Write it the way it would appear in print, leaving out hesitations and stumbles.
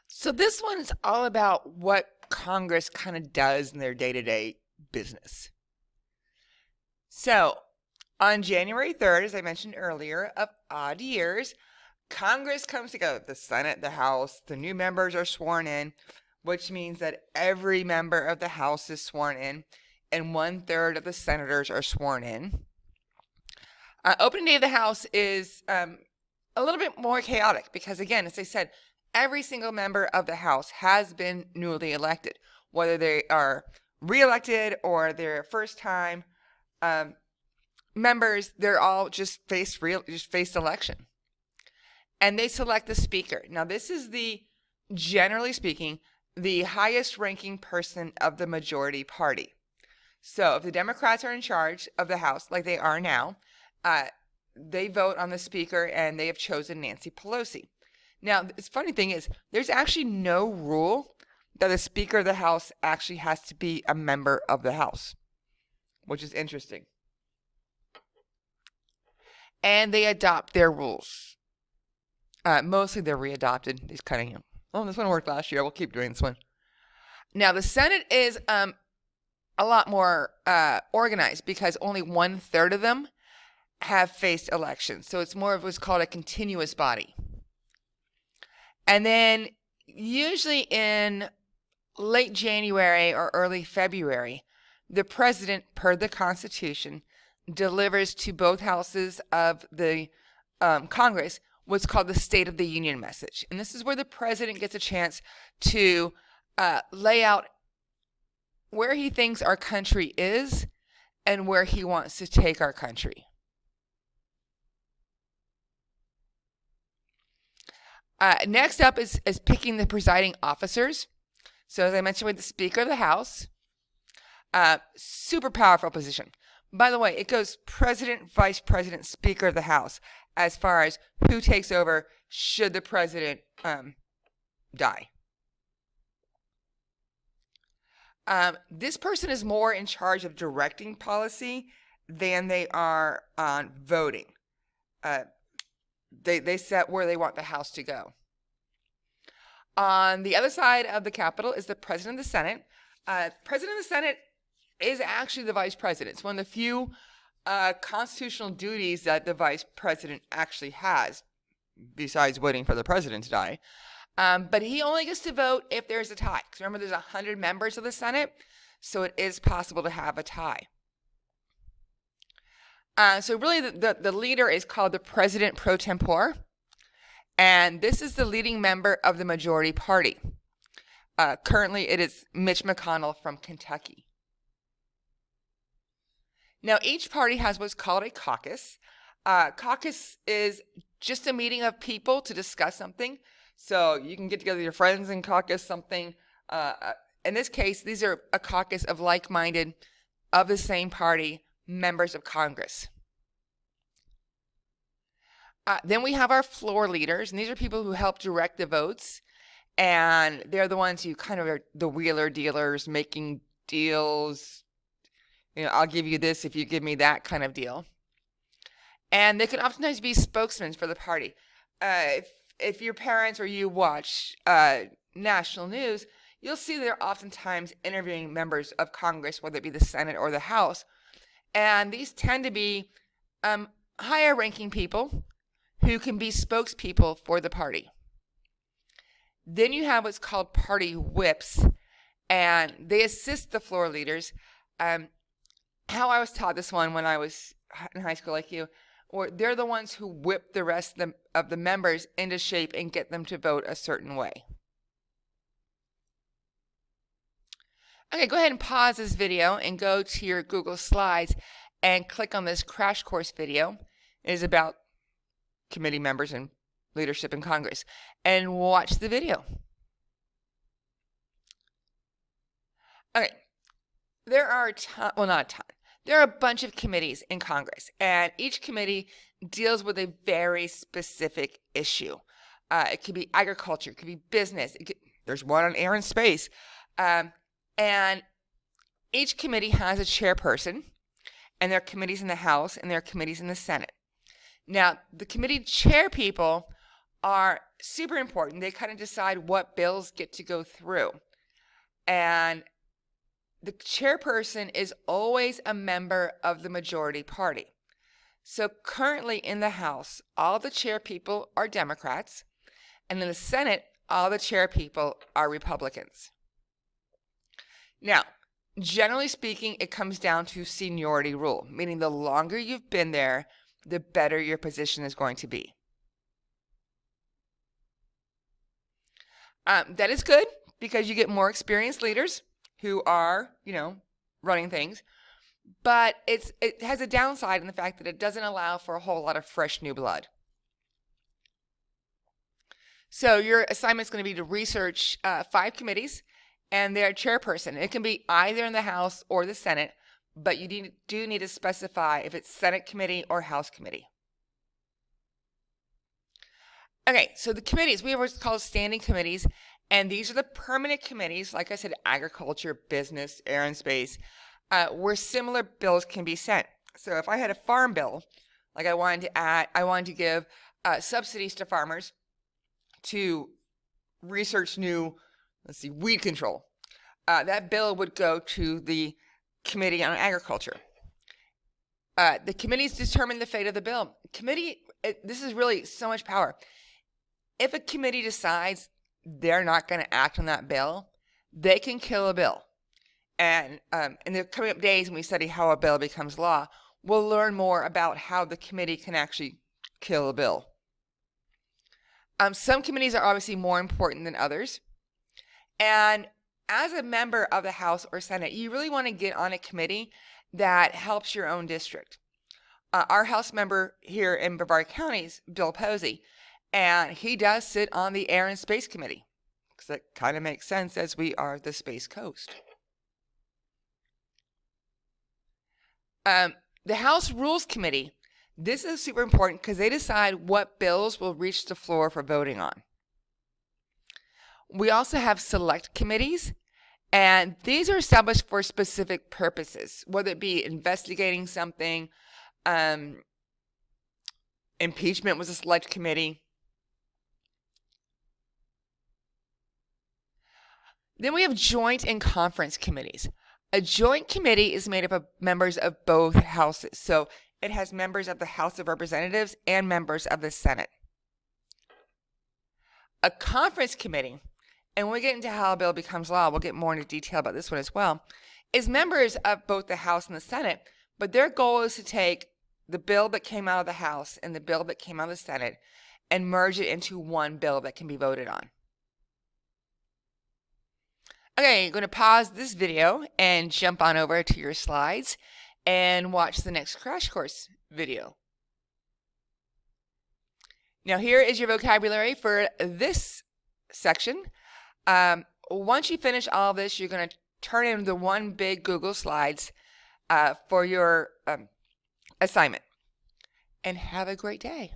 So this one is all about what Congress kind of does in their day-to-day business. So on January 3rd, as I mentioned earlier, of odd years, Congress comes together. The Senate, the House, the new members are sworn in, which means that every member of the House is sworn in, and 1/3 of the senators are sworn in. Opening day of the House is a little bit more chaotic because, again, as I said, every single member of the House has been newly elected, whether they are reelected or their first time members. They're all just face election, and they select the speaker. Now, this is generally speaking, the highest ranking person of the majority party. So if the Democrats are in charge of the House, like they are now, they vote on the speaker, and they have chosen Nancy Pelosi. Now, the funny thing is, there's actually no rule that the Speaker of the House actually has to be a member of the House, which is interesting. And they adopt their rules. Mostly they're readopted. These kind of, oh, this one worked last year. We'll keep doing this one. Now, the Senate is a lot more organized because only 1/3 of them have faced elections. So it's more of what's called a continuous body. And then usually in late January or early February, the president, per the Constitution, delivers to both houses of the Congress what's called the State of the Union message. And this is where the president gets a chance to lay out where he thinks our country is and where he wants to take our country. Next up is picking the presiding officers. So as I mentioned with the Speaker of the House, super powerful position. By the way, it goes President, Vice President, Speaker of the House as far as who takes over should the president die. This person is more in charge of directing policy than they are on voting. They set where they want the House to go. On the other side of the Capitol is the President of the Senate. President of the Senate is actually the Vice President. It's one of the few constitutional duties that the Vice President actually has, besides waiting for the President to die. But he only gets to vote if there's a tie. Because remember, there's 100 members of the Senate, so it is possible to have a tie. So really, the leader is called the President pro tempore, and this is the leading member of the majority party. Currently, it is Mitch McConnell from Kentucky. Now, each party has what's called a caucus. Caucus is just a meeting of people to discuss something. So you can get together with your friends and caucus something. In this case, these are a caucus of like-minded, of the same party, members of Congress. Then we have our floor leaders, and these are people who help direct the votes, and they're the ones who kind of are the wheeler dealers, making deals. I'll give you this if you give me that kind of deal. And they can oftentimes be spokesmen for the party. If your parents or you watch national news, you'll see they're oftentimes interviewing members of Congress, whether it be the Senate or the House. And these tend to be higher ranking people who can be spokespeople for the party. Then you have what's called party whips, and they assist the floor leaders. How I was taught this one when I was in high school like you, or they're the ones who whip the rest of the members into shape and get them to vote a certain way. Okay, go ahead and pause this video and go to your Google Slides and click on this crash course video. It is about committee members and leadership in Congress. And watch the video. Okay, there are not a ton. There are a bunch of committees in Congress, and each committee deals with a very specific issue. It could be agriculture, it could be business. There's one on air and space. And each committee has a chairperson, and there are committees in the House, and there are committees in the Senate. Now, the committee chair people are super important. They kind of decide what bills get to go through. And the chairperson is always a member of the majority party. So currently in the House, all the chair people are Democrats, and in the Senate, all the chair people are Republicans. Now, generally speaking, it comes down to seniority rule, meaning the longer you've been there, the better your position is going to be. That is good because you get more experienced leaders who are, running things. But it has a downside in the fact that it doesn't allow for a whole lot of fresh new blood. So your assignment is going to be to research 5 committees and their chairperson. It can be either in the House or the Senate, but you do need to specify if it's Senate committee or House committee. Okay, so the committees, we have what's called standing committees, and these are the permanent committees, like I said, agriculture, business, air and space, where similar bills can be sent. So if I had a farm bill, like I wanted to give subsidies to farmers to research new, weed control. That bill would go to the Committee on Agriculture. The committees determine the fate of the bill. This is really so much power. If a committee decides they're not going to act on that bill, they can kill a bill. And in the coming up days, when we study how a bill becomes law, we'll learn more about how the committee can actually kill a bill. Some committees are obviously more important than others. And as a member of the House or Senate, you really want to get on a committee that helps your own district. Our House member here in Brevard County is Bill Posey, and he does sit on the Air and Space Committee, because that kind of makes sense as we are the Space Coast. The House Rules Committee, this is super important because they decide what bills will reach the floor for voting on. We also have select committees, and these are established for specific purposes, whether it be investigating something. Impeachment was a select committee. Then we have joint and conference committees. A joint committee is made up of members of both houses. So it has members of the House of Representatives and members of the Senate. A conference committee, and when we get into how a bill becomes law, we'll get more into detail about this one as well, is members of both the House and the Senate, but their goal is to take the bill that came out of the House and the bill that came out of the Senate and merge it into one bill that can be voted on. Okay, I'm going to pause this video and jump on over to your slides and watch the next crash course video. Now here is your vocabulary for this section. Once you finish all of this, you're going to turn in the one big Google Slides for your assignment. And have a great day.